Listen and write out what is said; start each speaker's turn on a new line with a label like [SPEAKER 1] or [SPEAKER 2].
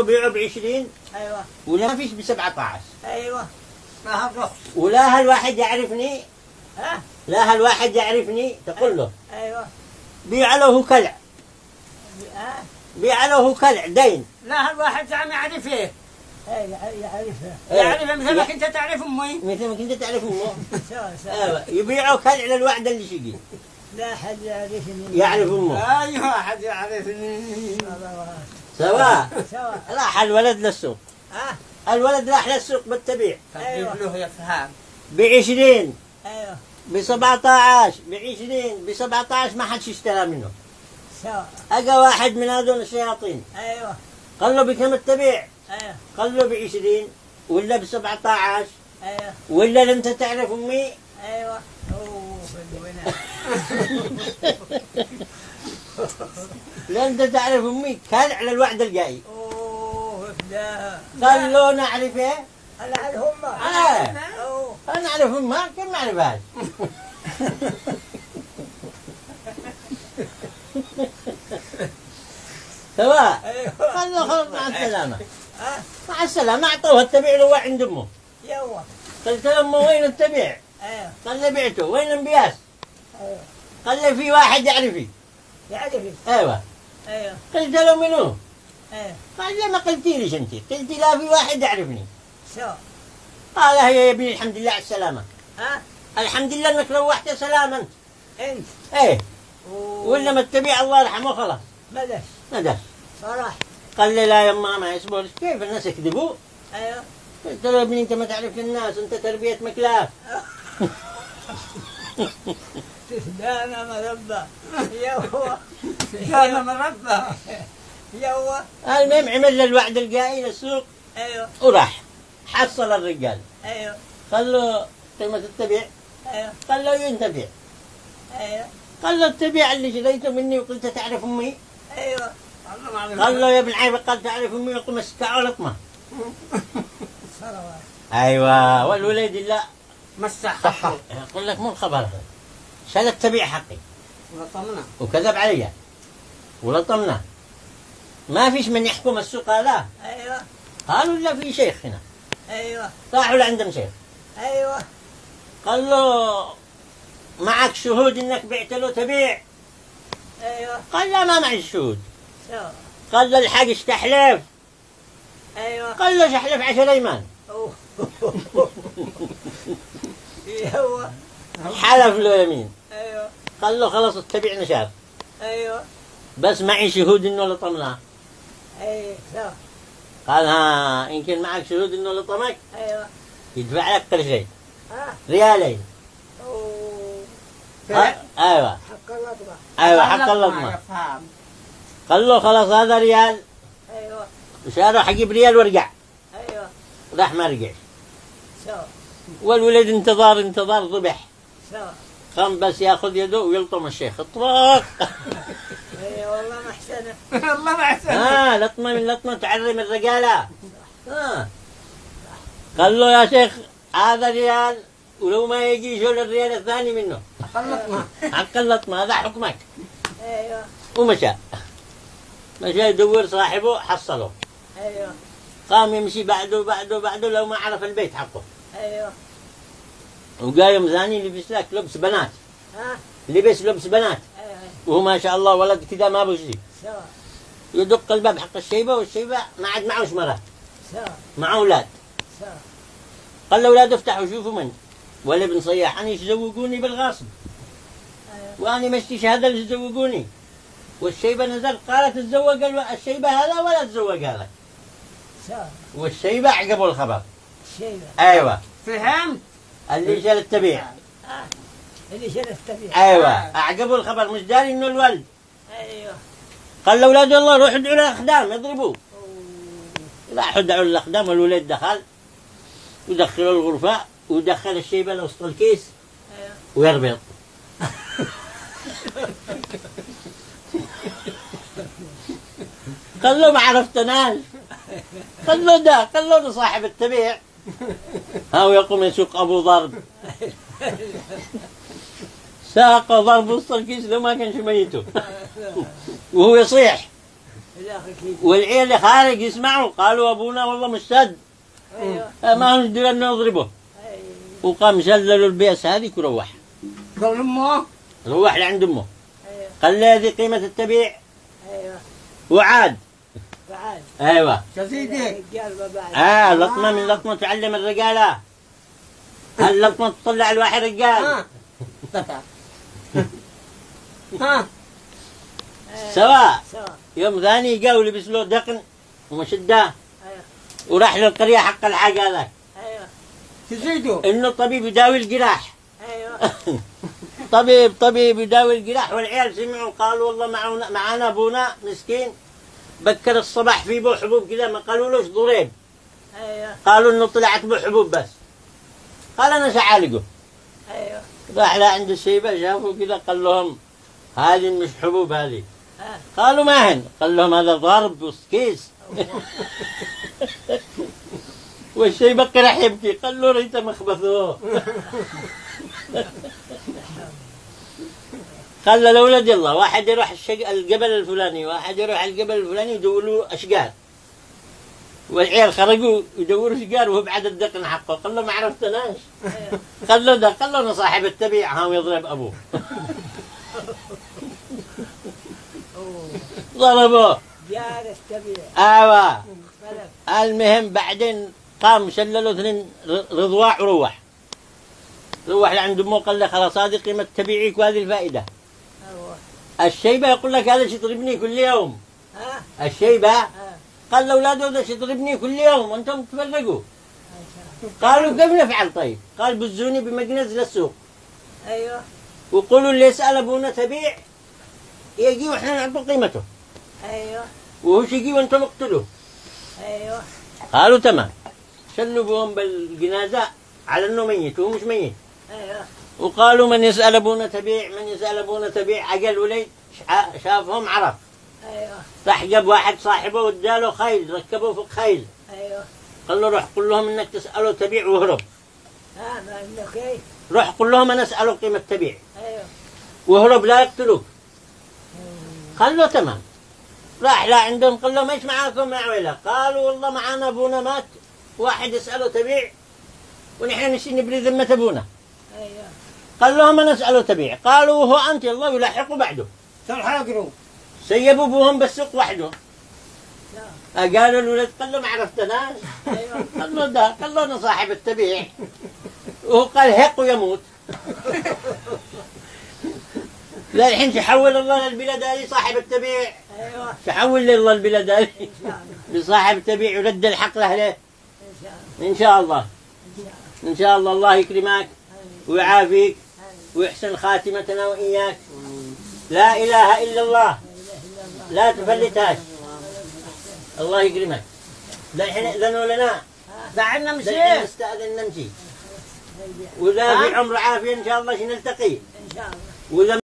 [SPEAKER 1] بيعوا ب20.
[SPEAKER 2] ايوه.
[SPEAKER 1] ولا ما فيش ب17.
[SPEAKER 2] ايوه. ما هالرخص.
[SPEAKER 1] ولا هالواحد يعرفني.
[SPEAKER 2] ها؟
[SPEAKER 1] لا هالواحد يعرفني تقول له.
[SPEAKER 2] ايوه.
[SPEAKER 1] بيع له كلع.
[SPEAKER 2] ها؟
[SPEAKER 1] بيع له كلع دين.
[SPEAKER 2] لا هالواحد زعم يعرفه. يعرفها.
[SPEAKER 1] إيه.
[SPEAKER 2] يعرفها مثل ما كنت تعرف امي.
[SPEAKER 1] مثل ما كنت تعرف امه.
[SPEAKER 2] سوا.
[SPEAKER 1] ايوه يبيعوا كلع للوعد اللي شقي.
[SPEAKER 2] لا حد يعرفني.
[SPEAKER 1] يعرف امه.
[SPEAKER 2] ايوه حد يعرفني.
[SPEAKER 1] سواء.
[SPEAKER 2] سوا.
[SPEAKER 1] راح الولد للسوق.
[SPEAKER 2] ها؟
[SPEAKER 1] الولد راح للسوق بالتبيع.
[SPEAKER 2] ايوه. له يفهم.
[SPEAKER 1] ب20.
[SPEAKER 2] ايوه.
[SPEAKER 1] ب17 ب20 ب17 ما حدش اشترى منه.
[SPEAKER 2] سوا.
[SPEAKER 1] اجا واحد من هذول الشياطين.
[SPEAKER 2] ايوه.
[SPEAKER 1] قال له بكم التبيع؟
[SPEAKER 2] ايوه.
[SPEAKER 1] قال له ب20 ولا ب17.
[SPEAKER 2] ايوه.
[SPEAKER 1] ولا انت تعرف امي؟
[SPEAKER 2] ايوه. اوه الوناس.
[SPEAKER 1] لا انت تعرف امي كان على الوعد الجاي.
[SPEAKER 2] اوه لا.
[SPEAKER 1] قال له نعرفه؟
[SPEAKER 2] انا اعرفهم.
[SPEAKER 1] اوه انا اعرف امها كم ما اعرفهاش. سواء. قال له خلاص مع السلامة. مع السلامة أعطوه التبيع له عند أمه.
[SPEAKER 2] يوا.
[SPEAKER 1] قلت له أمه وين التبيع؟ قال لي بعته. وين انبياس؟ قال لي في واحد يعرفي.
[SPEAKER 2] يعرفي؟
[SPEAKER 1] ايوه.
[SPEAKER 2] ايوه.
[SPEAKER 1] قلت له منو؟
[SPEAKER 2] ايوه.
[SPEAKER 1] قال لي ما قلتيليش انت. قلت لا في واحد يعرفني.
[SPEAKER 2] شو؟
[SPEAKER 1] قال هي يا ابني الحمد لله على السلامة.
[SPEAKER 2] ها؟
[SPEAKER 1] الحمد لله انك روحت سلاما انت.
[SPEAKER 2] انت؟
[SPEAKER 1] ايه. ولا ما التبيع الله يرحمه خلاص.
[SPEAKER 2] ما داش. صراحة.
[SPEAKER 1] قال لي لا يما ما يصبر. كيف الناس يكذبوا؟
[SPEAKER 2] ايوه.
[SPEAKER 1] قلت له يا ابني انت ما تعرف الناس، انت تربية مكلاف.
[SPEAKER 2] تسدانا مربى. يوا. تسدانا مربى. يوا.
[SPEAKER 1] المهم عمل له الوعد الجاي للسوق.
[SPEAKER 2] ايوه.
[SPEAKER 1] وراح حصل الرجال.
[SPEAKER 2] ايوه.
[SPEAKER 1] قال له قيمة التبيع؟
[SPEAKER 2] ايوه.
[SPEAKER 1] قال له وين تبيع؟
[SPEAKER 2] ايوه.
[SPEAKER 1] قال له التبيع اللي شريته مني وقلت تعرف امي؟
[SPEAKER 2] ايوه.
[SPEAKER 1] قال له يا ابن عيب قال تعرف امي وقل مسكع ولطمه.
[SPEAKER 2] صلوات.
[SPEAKER 1] ايوه والوليد لا
[SPEAKER 2] مسح حقه.
[SPEAKER 1] يقول لك مو الخبر هذا. شال التبيع حقي.
[SPEAKER 2] ولطمنا.
[SPEAKER 1] وكذب علي. ولطمنا. ما فيش من يحكم السوق هذا.
[SPEAKER 2] ايوه.
[SPEAKER 1] قالوا لا في شيخ هنا.
[SPEAKER 2] ايوه.
[SPEAKER 1] راحوا لعندهم شيخ.
[SPEAKER 2] ايوه.
[SPEAKER 1] قال له معك شهود انك بعت له تبيع؟
[SPEAKER 2] ايوه.
[SPEAKER 1] قال لا ما معي شهود.
[SPEAKER 2] شو؟
[SPEAKER 1] قال له الحق اشتحلف.
[SPEAKER 2] ايوه.
[SPEAKER 1] قال له شحلف 10 ايمان.
[SPEAKER 2] ايوه.
[SPEAKER 1] حلف له يمين.
[SPEAKER 2] ايوه.
[SPEAKER 1] قال له خلاص التبيع نشاف.
[SPEAKER 2] ايوه.
[SPEAKER 1] بس معي شهود انه لطمناه.
[SPEAKER 2] ايوه. شو؟
[SPEAKER 1] قال ها يمكن معك شهود انه لطمك؟
[SPEAKER 2] ايوه.
[SPEAKER 1] يدفع لك كل شيء.
[SPEAKER 2] ها؟
[SPEAKER 1] ريالين. ايوه.
[SPEAKER 2] حق اللطمة.
[SPEAKER 1] ايوه حق اللطمة. قال له خلاص هذا ريال.
[SPEAKER 2] ايوه.
[SPEAKER 1] وشارع حجيب ريال وارجع.
[SPEAKER 2] ايوه.
[SPEAKER 1] راح ما رجعش.
[SPEAKER 2] شو؟
[SPEAKER 1] والولد انتظار ضبح.
[SPEAKER 2] شو؟
[SPEAKER 1] قام بس ياخذ يده ويلطم الشيخ اطراق.
[SPEAKER 2] اي والله ما احسنه. والله ما احسنه.
[SPEAKER 1] لطمه من لطمه تعرم الرجاله. قال له يا شيخ هذا ريال ولو ما يجي يشيل الريال الثاني منه. حق اللطمه هذا حكمك.
[SPEAKER 2] ايوه.
[SPEAKER 1] ومشى. مشى يدور صاحبه حصله.
[SPEAKER 2] ايوه.
[SPEAKER 1] قام يمشي بعده لو ما عرف البيت حقه.
[SPEAKER 2] ايوه.
[SPEAKER 1] وقايم ثاني لبس لك لبس بنات.
[SPEAKER 2] ها؟
[SPEAKER 1] لبس لبس بنات.
[SPEAKER 2] ايوه.
[SPEAKER 1] وهو ما شاء الله ولد كذا ما ابو شيء.
[SPEAKER 2] شو؟
[SPEAKER 1] يدق الباب حق الشيبه والشيبه ما عاد معه مرات.
[SPEAKER 2] شو؟
[SPEAKER 1] معه اولاد.
[SPEAKER 2] شو؟
[SPEAKER 1] قال لاولاد افتحوا شوفوا من والابن صياح انا يزوقوني بالغاصب.
[SPEAKER 2] ايوه.
[SPEAKER 1] وانا مشتي شهاده اللي يزوقوني. والشيبه نزل قالت تزوج الشيبه هذا ولا تزوج هذا.
[SPEAKER 2] شو؟
[SPEAKER 1] والشيبه عقبوا الخبر.
[SPEAKER 2] الشيبه.
[SPEAKER 1] ايوه.
[SPEAKER 2] فهمت؟
[SPEAKER 1] اللي شال التبيع.
[SPEAKER 2] اللي شال التبيع.
[SPEAKER 1] ايوه اعقبوا الخبر مش داري انه الولد.
[SPEAKER 2] ايوه.
[SPEAKER 1] قال لاولاد الله روحوا ادعوا للاخدام يضربوه. راحوا دعوا للاخدام والولد دخل ودخلوا الغرفه ودخل الشيبه لوسط الكيس.
[SPEAKER 2] ايوه.
[SPEAKER 1] ويربط. قال له ما عرفتناش. قال له صاحب التبيع. ها يقوم يسوق ابو ضرب. ساق ضرب وسط الكيس لو ما كانش ميته. وهو يصيح والعيال اللي خارج يسمعوا قالوا أبونا والله مشتد.
[SPEAKER 2] ايوه
[SPEAKER 1] ما نقدر نضربه. وقام شللوا البيس هذيك وروح.
[SPEAKER 2] قال امه
[SPEAKER 1] روح لعند أمه.
[SPEAKER 2] ايوه
[SPEAKER 1] قال لي هذه قيمة التبيع
[SPEAKER 2] ايوه
[SPEAKER 1] وعاد.
[SPEAKER 2] بعد
[SPEAKER 1] أيوة.
[SPEAKER 2] يا سيدي بعد
[SPEAKER 1] لطمة من لطمة تعلم الرجالة. هاللطمة تطلع الواحد رجال.
[SPEAKER 2] ها
[SPEAKER 1] سواء.
[SPEAKER 2] سوا
[SPEAKER 1] يوم ثاني جاء ولبس له دقن ومشده
[SPEAKER 2] ايوه
[SPEAKER 1] وراح للقرية حق الحاجة هذاك.
[SPEAKER 2] ايوه تزيدوا
[SPEAKER 1] إنه طبيب يداوي الجراح.
[SPEAKER 2] ايوه
[SPEAKER 1] طبيب يداوي الجراح والعيال سمعوا قالوا والله معنا أبونا مسكين بكر الصباح في بو حبوب كذا ما قالولوش ضريب.
[SPEAKER 2] ايوه
[SPEAKER 1] قالوا إنه طلعت بو حبوب بس. قال أنا سأعالجه.
[SPEAKER 2] ايوه
[SPEAKER 1] راح لعند الشيبة شافوا كذا قال لهم هذه مش حبوب هذه.
[SPEAKER 2] ها
[SPEAKER 1] قالوا ما هن؟ قال لهم هذا ضرب وسكيس. والشيبة راح يبكي قال له ريت مخبثوه. قال له لولد يلا واحد يروح الجبل الفلاني واحد يروح الجبل الفلاني يدوروا أشجار. والعيال خرجوا يدوروا أشجار وهو بعد الدقن حقه. قال له ما عرفتناش. قال له ده قال له أنا صاحب التبيع هاو يضرب أبوه. ضربوه.
[SPEAKER 2] جالس تبيع
[SPEAKER 1] ايوه.
[SPEAKER 2] اختلف
[SPEAKER 1] المهم بعدين قام شللوا اثنين رضواع وروح لعند امه قال له خلاص هذه قيمة تبيعيك وهذه الفائدة.
[SPEAKER 2] ايوه
[SPEAKER 1] الشيبة يقول لك هذا شي يضربني كل يوم.
[SPEAKER 2] ها
[SPEAKER 1] الشيبة
[SPEAKER 2] ها
[SPEAKER 1] قال لاولاده هذا شي يضربني كل يوم وانتم تفرقوا. قالوا كيف نفعل طيب؟ قال بزوني بمجنز للسوق
[SPEAKER 2] ايوه
[SPEAKER 1] وقولوا اللي يسأل ابونا تبيع يجي واحنا نعطوا قيمته
[SPEAKER 2] ايوه
[SPEAKER 1] وهو يجي وانتم اقتلوه.
[SPEAKER 2] ايوه
[SPEAKER 1] قالوا تمام. شلوا بهم بالجنازة على انه ميت وهو مش ميت.
[SPEAKER 2] ايوه
[SPEAKER 1] وقالوا من يسأل ابونا تبيع من يسأل ابونا تبيع. عقل وليد شافهم عرف.
[SPEAKER 2] ايوه
[SPEAKER 1] راح جاب واحد صاحبه واداله خيل ركبوه فوق خيل.
[SPEAKER 2] ايوه
[SPEAKER 1] قال له روح قل لهم انك تسأله تبيع وهرب.
[SPEAKER 2] ها ما انك ايه
[SPEAKER 1] روح قل لهم انا اسأله قيمة تبيع
[SPEAKER 2] ايوه
[SPEAKER 1] وهرب لا يقتلوك. قال له تمام. راح لا عندهم قال لهم ايش معاكم يا عويلة؟ قالوا والله معانا ابونا مات واحد يسأله تبيع ونحن نشي نبري ذمة ابونا.
[SPEAKER 2] ايوه
[SPEAKER 1] قال لهم انا اسأله تبيع. قالوا وهو انت الله يلاحقوا بعده.
[SPEAKER 2] تلحقوا
[SPEAKER 1] سيبوا ابوهم بالسوق وحده.
[SPEAKER 2] لا
[SPEAKER 1] قالوا الولد قال له ما عرفتناش.
[SPEAKER 2] ايوه
[SPEAKER 1] قال له ده قال له انا صاحب التبيع وهو قال هق ويموت. لا الحين تحول الله للبلاد هذه صاحب التبيع.
[SPEAKER 2] ايوه
[SPEAKER 1] تحول الله البلاد هذه
[SPEAKER 2] ان شاء الله
[SPEAKER 1] بصاحب التبيع ورد الحق له
[SPEAKER 2] ان شاء الله
[SPEAKER 1] ان شاء الله.
[SPEAKER 2] ان شاء الله
[SPEAKER 1] ان شاء الله الله يكرمك ويعافيك
[SPEAKER 2] آمين.
[SPEAKER 1] ويحسن خاتمتنا واياك. لا اله الا الله لا تفلتهاش. الله يكرمك. الحين اذنوا لنا
[SPEAKER 2] دعنا
[SPEAKER 1] الحين
[SPEAKER 2] نمشي
[SPEAKER 1] نستاذن نمشي ولا في عمر عافيه ان شاء الله نلتقي.
[SPEAKER 2] ان شاء الله
[SPEAKER 1] وإذا